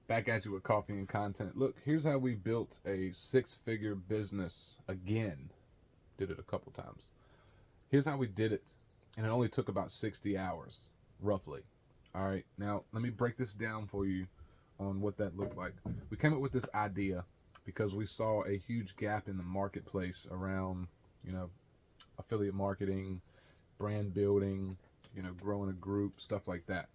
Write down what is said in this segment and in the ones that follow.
Back at you with coffee and content. Look, here's how we built a six-figure business again. Did it a couple times. Here's how we did it, and it only took about 60 hours, roughly. All right, now let me break this down for you on what that looked like. We came up with this idea because we saw a huge gap in the marketplace around, you know, affiliate marketing, brand building, growing a group, stuff like that.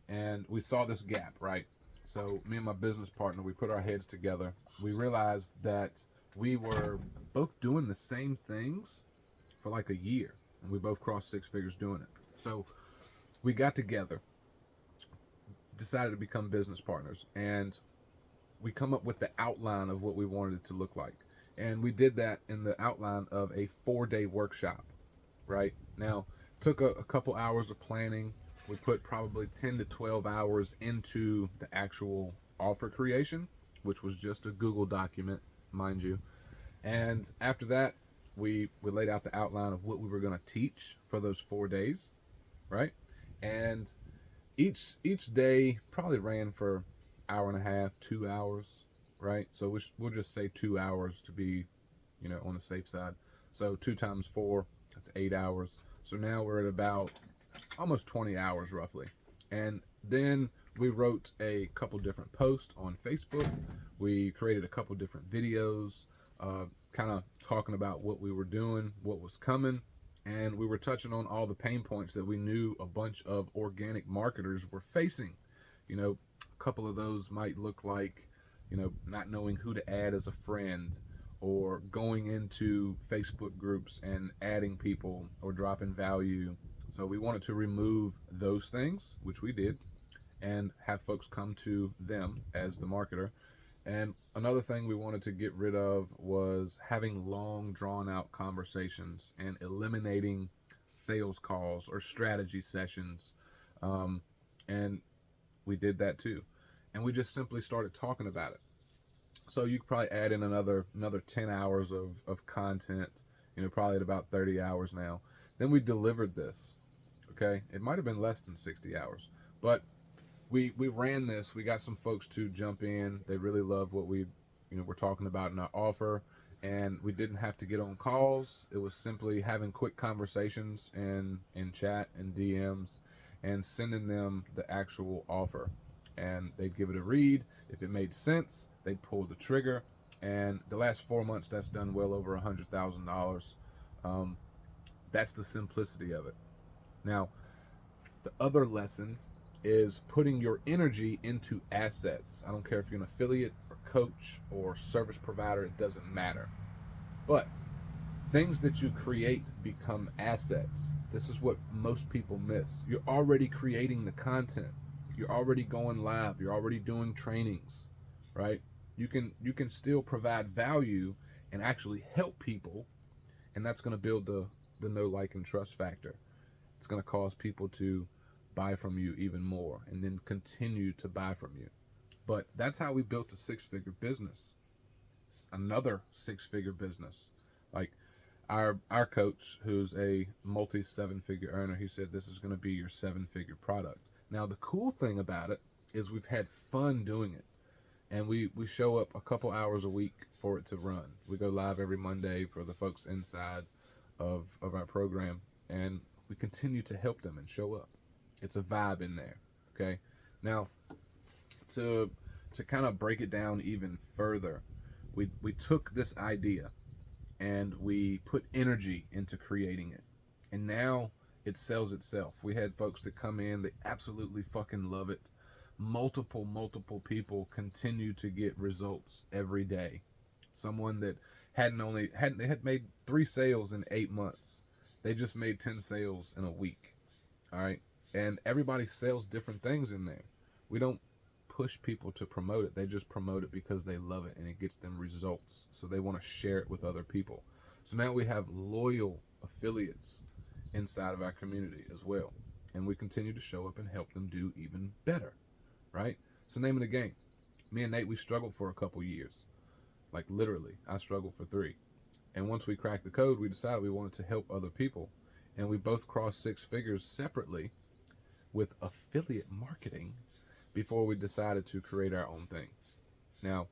And we saw this gap, right? So me and my business partner, we put our heads together. We realized that we were both doing the same things for like a year, and we both crossed six figures doing it. So we got together, decided to become business partners, and we come up with the outline of what we wanted it to look like. And we did that in the outline of a 4-day workshop, right? Now, took a couple hours of planning. We put probably 10 to 12 hours into the actual offer creation, which was just a Google document, mind you. And after that, we laid out the outline of what we were going to teach for those 4 days, right? And each day probably ran for hour and a half, 2 hours, right? So we'll just say 2 hours to be, on the safe side. So 2 times 4, that's 8 hours. So now we're at about almost 20 hours roughly. And then we wrote a couple different posts on Facebook. We created a couple different videos, kind of talking about what we were doing, what was coming. And we were touching on all the pain points that we knew a bunch of organic marketers were facing. A couple of those might look like, not knowing who to add as a friend, or going into Facebook groups and adding people or dropping value. So we wanted to remove those things, which we did, and have folks come to them as the marketer. And another thing we wanted to get rid of was having long, drawn out conversations and eliminating sales calls or strategy sessions. And we did that too. And we just simply started talking about it. So you could probably add in another 10 hours of content, probably at about 30 hours now. Then we delivered this. Okay. It might have been less than 60 hours, but we ran this. We got some folks to jump in. They really loved what we were talking about in our offer, and we didn't have to get on calls. It was simply having quick conversations in chat and DMs, and sending them the actual offer, and they'd give it a read. If it made sense, they'd pull the trigger. And the last 4 months, that's done well over $100,000. That's the simplicity of it. Now, the other lesson is putting your energy into assets. I don't care if you're an affiliate or coach or service provider, it doesn't matter. But things that you create become assets. This is what most people miss. You're already creating the content. You're already going live. You're already doing trainings, right? You can still provide value and actually help people, and that's going to build the know, like, and trust factor. It's going to cause people to buy from you even more and then continue to buy from you. But that's how we built a six-figure business. Another six-figure business. Like our coach, who's a multi seven-figure earner, he said this is going to be your seven-figure product. Now, the cool thing about it is we've had fun doing it. And we show up a couple hours a week for it to run. We go live every Monday for the folks inside of our program, and we continue to help them and show up. It's a vibe in there, okay? Now, to kind of break it down even further, we took this idea and we put energy into creating it. And now it sells itself. We had folks that come in, they absolutely fucking love it. Multiple people continue to get results every day. Someone that they had made 3 sales in 8 months. They just made 10 sales in a week. All right. And everybody sells different things in there. We don't push people to promote it. They just promote it because they love it and it gets them results. So they want to share it with other people. So now we have loyal affiliates inside of our community as well. And we continue to show up and help them do even better. Right? So name of the game. Me and Nate, we struggled for a couple years. Like literally, I struggled for 3. And once we cracked the code, we decided we wanted to help other people. And we both crossed 6 figures separately with affiliate marketing before we decided to create our own thing. Now,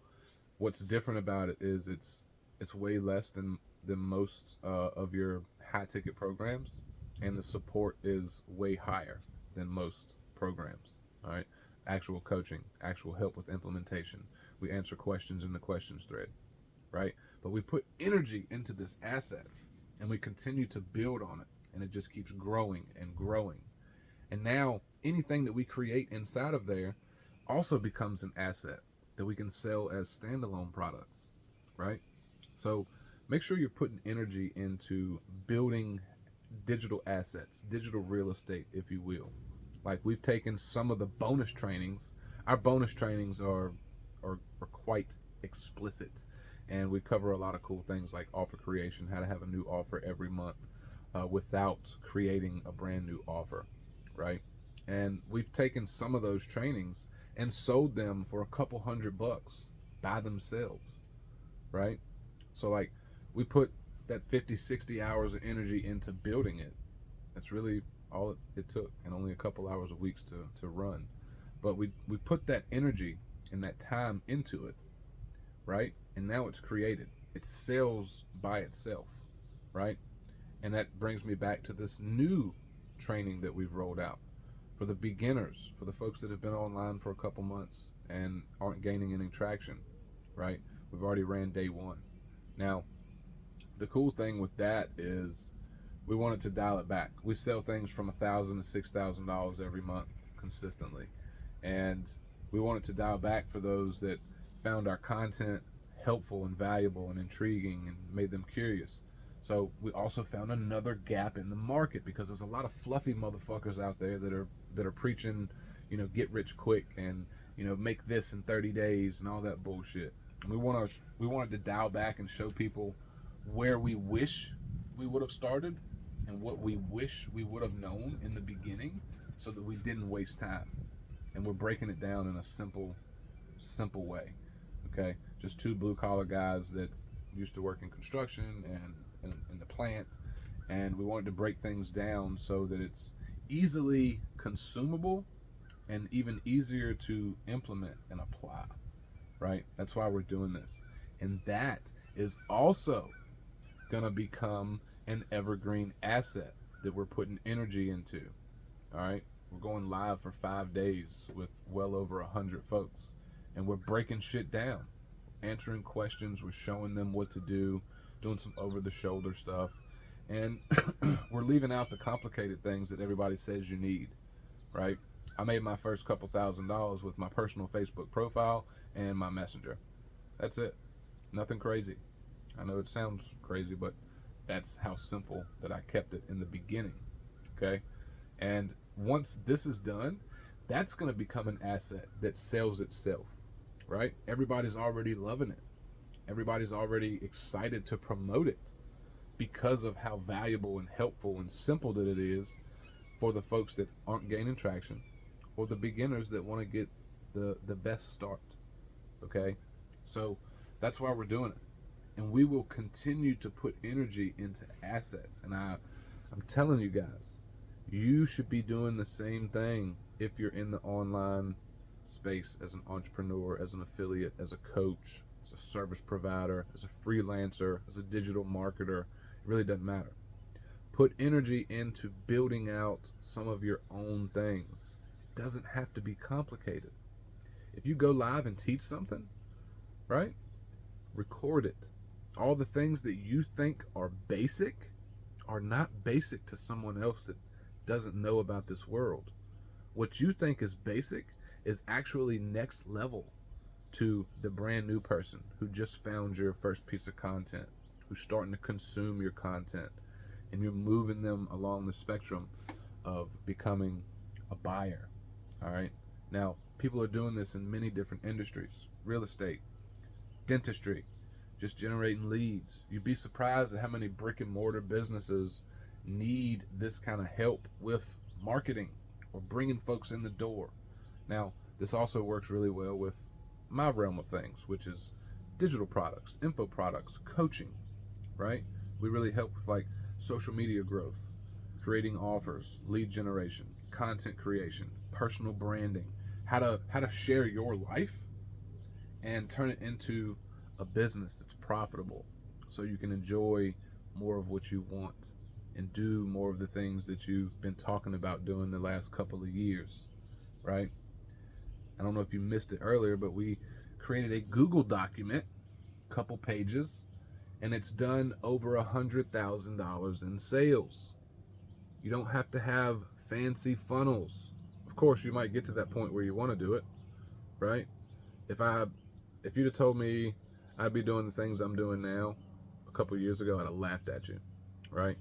what's different about it is it's way less than most of your high ticket programs, and the support is way higher than most programs. All right, actual coaching, actual help with implementation. We answer questions in the questions thread, right? But we put energy into this asset, and we continue to build on it, and it just keeps growing and growing. And now anything that we create inside of there also becomes an asset that we can sell as standalone products, right? So make sure you're putting energy into building digital assets, digital real estate, if you will. Like, we've taken some of the bonus trainings. Our bonus trainings are quite explicit, and we cover a lot of cool things like offer creation, how to have a new offer every month without creating a brand new offer, right? And we've taken some of those trainings and sold them for a couple $100 by themselves, right? So, like, we put that 50, 60 hours of energy into building it. That's really all it took, and only a couple hours a week to run. But we put that energy and that time into it, right? And now it's created. It sells by itself, right? And that brings me back to this new training that we've rolled out for the beginners, for the folks that have been online for a couple months and aren't gaining any traction, right? We've already ran day one. Now, the cool thing with that is we wanted to dial it back. We sell things from $1,000 to $6,000 every month consistently, and we wanted to dial back for those that found our content helpful and valuable and intriguing and made them curious. So we also found another gap in the market, because there's a lot of fluffy motherfuckers out there that are preaching, get rich quick and make this in 30 days and all that bullshit. And we wanted to dial back and show people where we wish we would have started and what we wish we would have known in the beginning, so that we didn't waste time. And we're breaking it down in a simple way. Okay, just two blue collar guys that used to work in construction and in the plant, and we wanted to break things down so that it's easily consumable and even easier to implement and apply, right? That's why we're doing this. And that is also gonna become an evergreen asset that we're putting energy into. All right, we're going live for 5 days with well over 100 folks, and we're breaking shit down, answering questions, we're showing them what to do, doing some over-the-shoulder stuff, and we're leaving out the complicated things that everybody says you need, right? I made my first couple $1,000s with my personal Facebook profile and my messenger. That's it. Nothing crazy. I know it sounds crazy, but that's how simple that I kept it in the beginning, okay? And once this is done, that's going to become an asset that sells itself, right? Everybody's already loving it. Everybody's already excited to promote it because of how valuable and helpful and simple that it is for the folks that aren't gaining traction, or the beginners that want to get the best start, okay? So that's why we're doing it. And we will continue to put energy into assets. And I'm telling you guys, you should be doing the same thing if you're in the online space, as an entrepreneur, as an affiliate, as a coach, as a service provider, as a freelancer, as a digital marketer. It really doesn't matter. Put energy into building out some of your own things. It doesn't have to be complicated. If you go live and teach something, right? Record it. All the things that you think are basic are not basic to someone else that doesn't know about this world. What you think is basic is actually next level to the brand new person who just found your first piece of content, who's starting to consume your content, and you're moving them along the spectrum of becoming a buyer. All right. Now, people are doing this in many different industries: real estate, dentistry, just generating leads. You'd be surprised at how many brick and mortar businesses need this kind of help with marketing or bringing folks in the door. Now, this also works really well with my realm of things, which is digital products, info products, coaching, right? We really help with like social media growth, creating offers, lead generation, content creation, personal branding, how to share your life and turn it into a business that's profitable, so you can enjoy more of what you want and do more of the things that you've been talking about doing the last couple of years, right? I don't know if you missed it earlier, but we created a Google document, couple pages, and it's done over $100,000 in sales. You don't have to have fancy funnels. Of course, you might get to that point where you want to do it, right? If you'd have told me I'd be doing the things I'm doing now a couple years ago, I'd have laughed at you, right?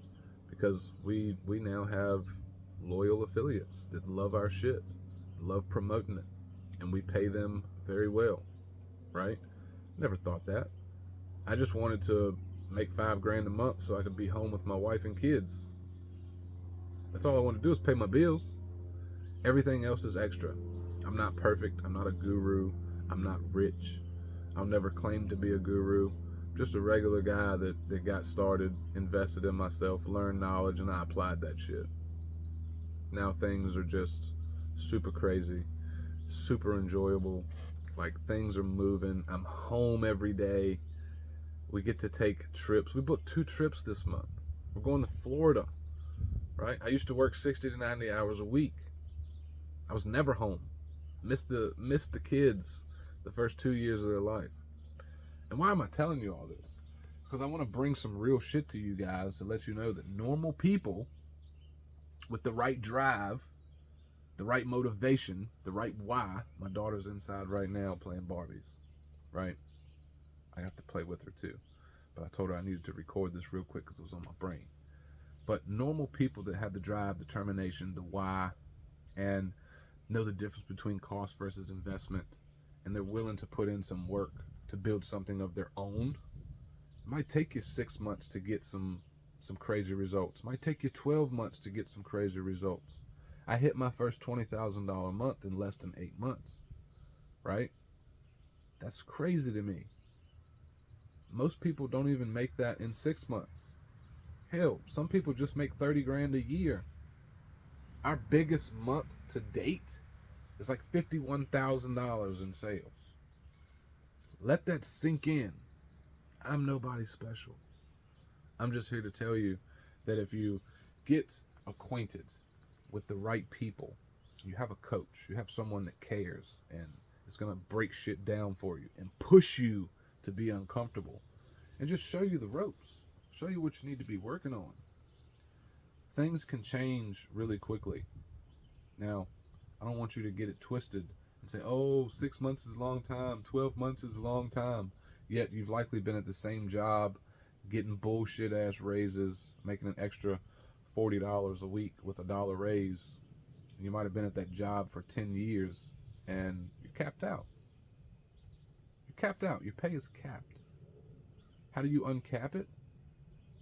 Because we now have loyal affiliates that love our shit, love promoting it, and we pay them very well, right? Never thought that. I just wanted to make $5,000 a month so I could be home with my wife and kids. That's all I want to do is pay my bills. Everything else is extra. I'm not perfect. I'm not a guru. I'm not rich. I'll never claim to be a guru. I'm just a regular guy that got started, invested in myself, learned knowledge, and I applied that shit. Now things are just super crazy, super enjoyable. Like, things are moving. I'm home every day. We get to take trips. We booked 2 trips this month. We're going to Florida, right? I used to work 60 to 90 hours a week. I was never home. Missed the kids the first 2 years of their life. And why am I telling you all this? It's because I want to bring some real shit to you guys to let you know that normal people with the right drive, the right motivation, the right why. My daughter's inside right now playing Barbies, right? I have to play with her too. But I told her I needed to record this real quick because it was on my brain. But normal people that have the drive, determination, the why, and know the difference between cost versus investment, and they're willing to put in some work to build something of their own. It might take you 6 months to get some crazy results. It might take you 12 months to get some crazy results. I hit my first $20,000 a month in less than 8 months, right? That's crazy to me. Most people don't even make that in 6 months. Hell, some people just make 30 grand a year. Our biggest month to date is like $51,000 in sales. Let that sink in. I'm nobody special. I'm just here to tell you that if you get acquainted with the right people, you have a coach, you have someone that cares and is going to break shit down for you and push you to be uncomfortable and just show you the ropes, show you what you need to be working on. Things can change really quickly. Now, I don't want you to get it twisted and say, oh, 6 months is a long time, 12 months is a long time. Yet you've likely been at the same job, getting bullshit ass raises, making an extra $40 a week with $1 raise. You might have been at that job for 10 years and you're capped out. You're capped out. Your pay is capped. How do you uncap it?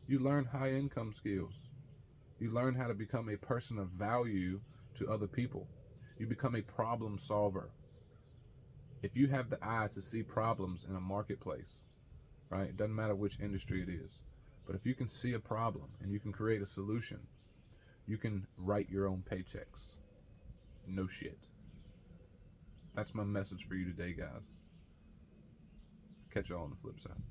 You learn high income skills. You learn how to become a person of value to other people. You become a problem solver. If you have the eye to see problems in a marketplace, right? It doesn't matter which industry it is. But if you can see a problem and you can create a solution, you can write your own paychecks. No shit. That's my message for you today, guys. Catch y'all on the flip side.